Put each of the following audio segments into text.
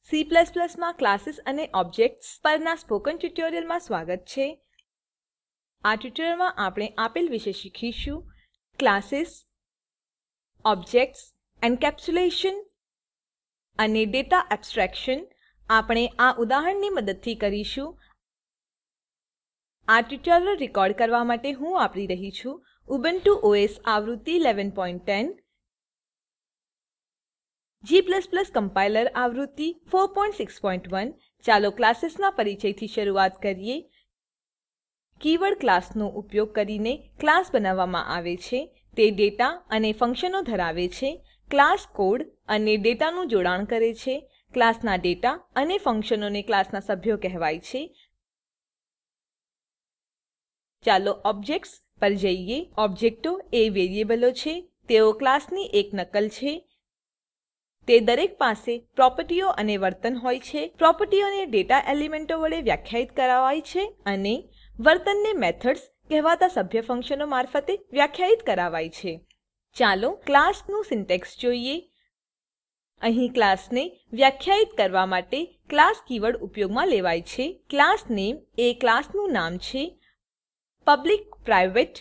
C++ માં classes અને objects પરના સ્પોકન ટ્યુટોરિયલમાં સ્વાગત છે. આ ટ્યુટોરિયલમાં આપણે આપેલ વિશે શીખીશું: ક્લાસીસ, ઓબ્જેક્ટ્સ, એન્કેપ્સ્યુલેશન અને ડેટા એબ્સ્ટ્રેક્શન. આપણે આ ઉદાહરણની મદદથી કરીશું. આ ટ્યુટોરિયલ રેકોર્ડ કરવા માટે હું વાપરી રહી છું ઉબુન્ટુ OS આવૃત્તિ 11.10, G++ કમ્પાઇલર આવૃત્તિ 4.6.1. ચાલો ક્લાસીસના પરિચયથી શરૂઆત કરીએ. કીવર્ડ ક્લાસનો ઉપયોગ કરીને ક્લાસ બનાવવામાં આવે છે. તે ડેટા અને ફંક્શનો ધરાવે છે. ક્લાસ કોડ અને ડેટાનું જોડાણ કરે છે. ક્લાસના ડેટા અને ફંક્શનોને ક્લાસના સભ્યો કહેવાય છે. ચાલો ઓબ્જેક્ટ્સ પર જઈએ. ઓબ્જેક્ટો એ વેરીએબલો છે. તેઓ ક્લાસની એક નકલ છે. તે દરેક પાસે પ્રોપર્ટીઓ અને વર્તન હોય છે. પ્રોપર્ટીઓને ડેટા એલિમેન્ટો વડે વ્યાખ્યાયિત કરાવાય છે અને વર્તનને મેથડ્સ કહેવાતા સભ્ય ફંક્શનો મારફતે વ્યાખ્યાયિત કરાવાય છે. ચાલો ક્લાસનું સિન્ટેક્સ જોઈએ. અહીં ક્લાસને વ્યાખ્યાયિત કરવા માટે ક્લાસ કીવર્ડ ઉપયોગમાં લેવાય છે. ક્લાસ નેમ એ ક્લાસનું નામ છે. પબ્લિક, પ્રાઇવેટ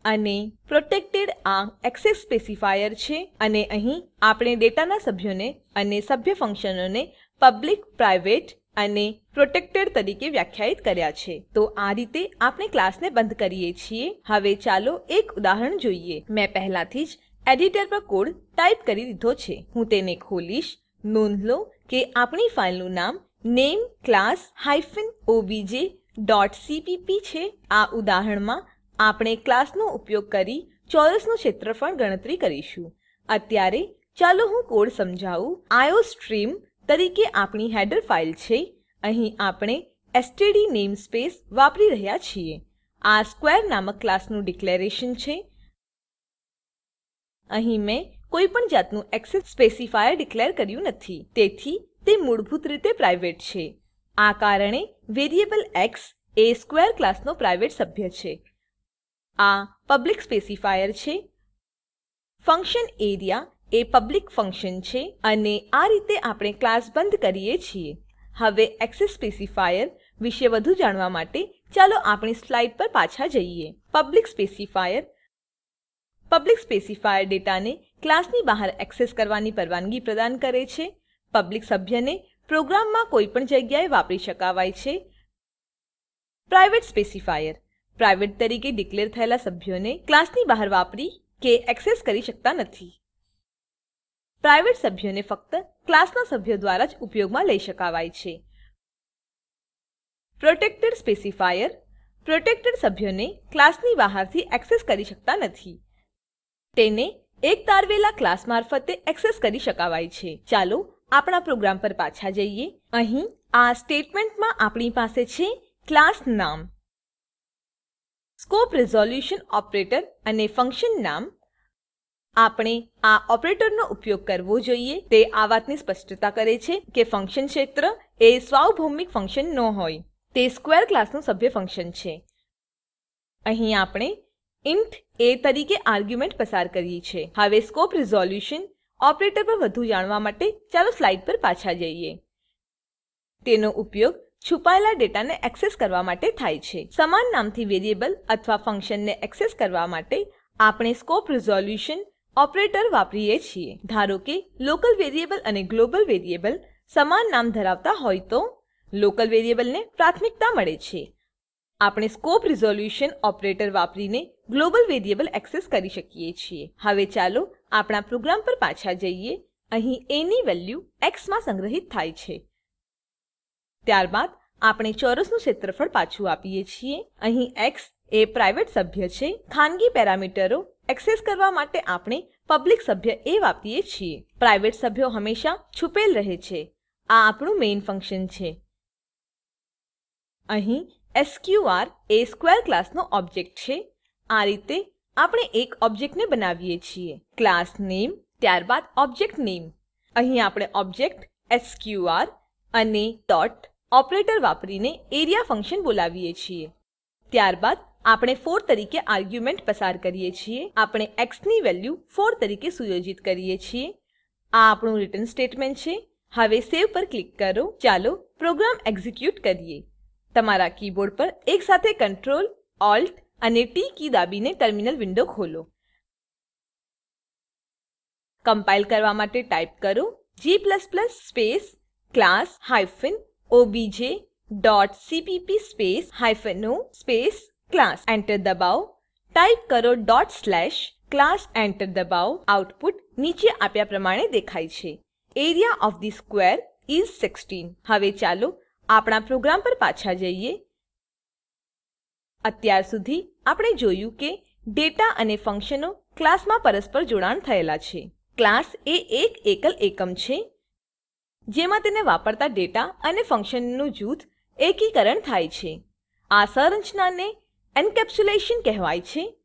અને પ્રોટેક્ટેડ આ એક્સેસ સ્પેસિફાયર છે અને અહીં આપણે ડેટાના સભ્યોને અને સભ્ય ફંક્શનોને પબ્લિક, પ્રાઇવેટ અને પ્રોટેક્ટેડ તરીકે વ્યાખ્યાયિત કર્યા છે. તો આ રીતે આપણે ક્લાસને બંધ કરીએ છીએ. હવે ચાલો એક ઉદાહરણ જોઈએ. મેં પહેલાથી જ એડિટર પર કોડ ટાઈપ કરી દીધો છે. હું તેને ખોલીશ. નોંધ લો કે આપણી ફાઈલનું નામ nameclass-obj.cpp છે. આ ઉદાહરણમાં આપણે ક્લાસનો ઉપયોગ કરી ચોરસનું ક્ષેત્રફળ ગણતરી કરીશું. અત્યારે ચાલો હું કોડ સમજાવું. આઇઓસ્ટ્રીમ તરીકે આપણી હેડર ફાઇલ છે. અહીં આપણે એસટીડી નેમસ્પેસ વાપરી રહ્યા છીએ. આ સ્ક્વેર નામક ક્લાસનું ડિક્લેરેશન છે. અહીં મેં કોઈપણ જાતનું એક્સેસ સ્પેસિફાયર ડિક્લેર કર્યું નથી, તેથી તે મૂળભૂત રીતે પ્રાઇવેટ છે. આ કારણે વેરિયેબલ x એ સ્ક્વેર ક્લાસનો પ્રાઇવેટ સભ્ય છે. આ પબ્લિક સ્પેસિફાયર છે. ફંક્શન એરિયા એ પબ્લિક ફંક્શન છે અને આ રીતે આપણે ક્લાસ બંધ કરીએ છીએ. હવે એક્સેસ સ્પેસિફાયર વિશે વધુ જાણવા માટે ચાલો આપણી સ્લાઇડ પર પાછા જઈએ. પબ્લિક સ્પેસિફાયર ડેટાને ક્લાસની બહાર એક્સેસ કરવાની પરવાનગી પ્રદાન કરે છે. પબ્લિક સભ્યને પ્રોગ્રામમાં કોઈપણ જગ્યાએ વાપરી શકાવાય છે. પ્રાઇવેટ સ્પેસિફાયર પ્રાઇવેટ તરીકે ડિક્લેર થયેલા સભ્યોને ક્લાસની બહાર વાપરી કે એક્સેસ કરી શકતા નથી. પ્રાઇવેટ સભ્યોને ફક્ત ક્લાસના સભ્યો દ્વારા જ ઉપયોગમાં લઈ શકાવાય છે. પ્રોટેક્ટેડ સ્પેસિફાયર પ્રોટેક્ટેડ સભ્યોને ક્લાસની બહારથી એક્સેસ કરી શકતા નથી. તેને એક તારવેલા ક્લાસ મારફતે એક્સેસ કરી શકાવાય છે. ચાલો આપણા પ્રોગ્રામ પર પાછા જઈએ. અહીં આ સ્ટેટમેન્ટમાં આપણી પાસે છે ક્લાસ નામ, સ્કોપ રિઝોલ્યુશન ઓપરેટર અને ફંક્શન નામ. આપણે આ ઓપરેટરનો ઉપયોગ કરવો જોઈએ. તે આ વાતની સ્પષ્ટતા કરે છે કે ફંક્શન ક્ષેત્ર એ સાર્વભૌમિક ફંક્શન ન હોય. તે સ્ક્વેર ક્લાસનું સભ્ય ફંક્શન છે. અહીં આપણે ઇન્ટ a તરીકે આર્ગ્યુમેન્ટ પસાર કરી છે. હવે સ્કોપ રિઝોલ્યુશન ઓપરેટર પર વધુ જાણવા માટે ચાલો સ્લાઇડ પર પાછા જઈએ. તેનો ઉપયોગ છુપાયેલા ડેટાને એક્સેસ કરવા માટે થાય છે. સમાન નામથી વેરિયેબલ અથવા ફંક્શનને એક્સેસ કરવા માટે આપણે સ્કોપ રિઝોલ્યુશન ઓપરેટર વાપરીએ છીએ. ધારો કે લોકલ વેરિયેબલ અને ગ્લોબલ વેરિયેબલ સમાન નામ ધરાવતા હોય તો લોકલ વેરિયેબલને પ્રાથમિકતા મળે છે. આપણે સ્કોપ રિઝોલ્યુશન ઓપરેટર વાપરીને ગ્લોબલ વેરિયેબલ એક્સેસ કરી શકીએ છીએ. હવે ચાલો આપણા પ્રોગ્રામ પર પાછા જઈએ. અહીં a ની વેલ્યુ x માં સંગ્રહિત થાય છે. ત્યારબાદ આપણે ચોરસનું ક્ષેત્રફળ પાછું આપીએ છીએ. અહીં x એ પ્રાઇવેટ સભ્ય છે. ખાનગી પેરામીટરો એક્સેસ કરવા માટે આપણે પબ્લિક સભ્ય a વાપરીએ છીએ. પ્રાઇવેટ સભ્યો હંમેશા છુપેલ રહે છે. આ આપણું મેઇન ફંક્શન છે. અહીં સ્ક્ર એ સ્ક્વેર ક્લાસનો ઓબ્જેક્ટ છે. આ રીતે આપણે એક ઓબ્જેક્ટને બનાવીએ છીએ. ક્લાસ નેમ, ત્યારબાદ ઓબ્જેક્ટ નેમ. અહીં આપણે ઓબ્જેક્ટ સ્ક્ર અને ડોટ ઓપરેટર વાપરીને એરિયા ફંક્શન બોલાવીએ છીએ. ત્યારબાદ આપણે 4 તરીકે આર્ગ્યુમેન્ટ પસાર કરીએ છીએ. આપણે x ની વેલ્યુ 4 તરીકે સુયોજિત કરીએ છીએ. આ આપણું રિટર્ન સ્ટેટમેન્ટ છે. હવે સેવ પર ક્લિક કરો. ચાલો પ્રોગ્રામ એક્ઝીક્યુટ કરીએ. તમારા કીબોર્ડ પર એકસાથે Ctrl, Alt અને ટી કી દાબીને ટર્મિનલ વિન્ડો ખોલો. કમ્પાઈલ કરવા માટે ટાઈપ કરો g સ્પેસ ક્લાસ હાયફન objસીપીપી space -o space class. Enter દબાવો. ટાઈપ કરો .class. એન્ટર દબાવો. આઉટપુટ નીચે આપ્યા પ્રમાણે દેખાય છે. Area of the square is 16. હવે ચાલો આપણા પ્રોગ્રામ પર પાછા જઈએ. અત્યાર સુધી આપણે જોયું કે ડેટા અને ફંક્શનો ક્લાસમાં પરસ્પર જોડાણ થયેલા છે. ક્લાસ એ એક એકલ એકમ છે જેમાં તેને વાપરતા ડેટા અને ફંક્શનનું જૂથ એકીકરણ થાય છે. આ સંરચનાને એન્કેપ્સ્યુલેશન કહેવાય છે.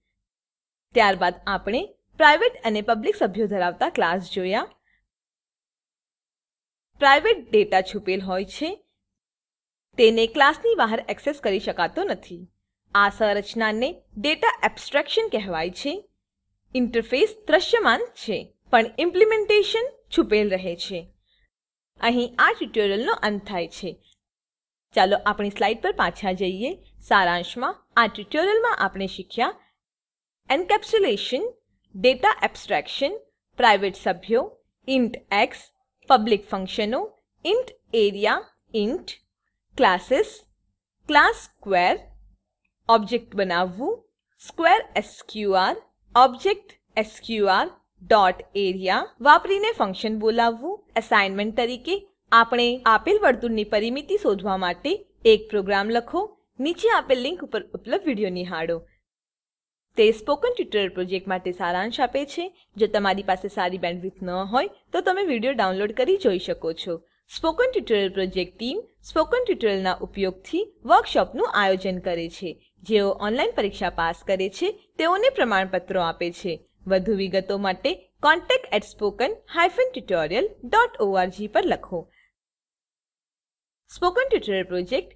ત્યારબાદ આપણે પ્રાઇવેટ અને પબ્લિક સભ્યો ધરાવતા ક્લાસ જોયા. પ્રાઇવેટ ડેટા છુપેલ હોય છે. તેને ક્લાસની બહાર એક્સેસ કરી શકાતો નથી. આ સંરચનાને ડેટા એબ્સ્ટ્રેક્શન કહેવાય છે. ઇન્ટરફેસ દ્રશ્યમાન છે પણ ઇમ્પ્લિમેન્ટેશન છુપેલ રહે છે. અહીં આ ટ્યુટોરીયલનો અંત થાય છે. ચાલો આપણી સ્લાઇડ પર પાછા જઈએ. સારાંશમાં આ ટ્યુટોરીયલમાં આપણે શીખ્યા એન્કેપ્સ્યુલેશન, ડેટા એબ્સ્ટ્રેક્શન, પ્રાઇવેટ સભ્યો, ઇન્ટ એક્સ, પબ્લિક ફંક્શનો, int area, int classes, class square, object બનાવવું, square sqr, object sqr dot area વાપરીને ફંક્શન બોલાવવું. એસાઇનમેન્ટ તરીકે આપણે આપેલ વર્તુળની પરિમિતિ શોધવા માટે એક પ્રોગ્રામ લખો. નીચે આપેલ લિંક ઉપર ઉપલબ્ધ વિડીયો નિહાળો. તે સ્પોકન ટ્યુટોરીયલ પ્રોજેક્ટ માટે સારાંશ આપે છે. જો તમારી પાસે સારી બેન્ડવિડ્થ ન હોય તો તમે વિડીયો ડાઉનલોડ કરી જોઈ શકો છો. Spoken tutorial project team spoken ટ્યુટોરીયલના ઉપયોગથી વર્કશોપનું આયોજન કરે છે. જેઓ ઓનલાઈન પરીક્ષા પાસ કરે છે તેઓને પ્રમાણપત્રો આપે છે. વધુ વિગતો માટે contact@spoken-tutorial.org પર લખો. Spoken tutorial project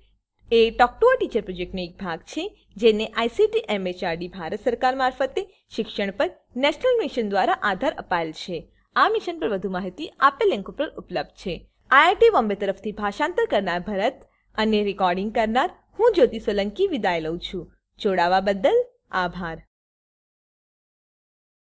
A talk to a teacher પ્રોજેક્ટનો એક ભાગ છે જેને આઈસીટી એમએચઆરડી ભારત સરકાર મારફતે શિક્ષણ પર નેશનલ મિશન દ્વારા આધાર અપાયેલ છે. આ મિશન પર વધુ માહિતી આપેલ લિંક ઉપર ઉપલબ્ધ છે. આઈઆઈટી બોમ્બે તરફથી ભાષાંતર કરનાર ભરત અને રેકોર્ડિંગ કરનાર હું જ્યોતિ સોલંકી વિદાય લઉં છું. જોડાવા બદલ આભાર.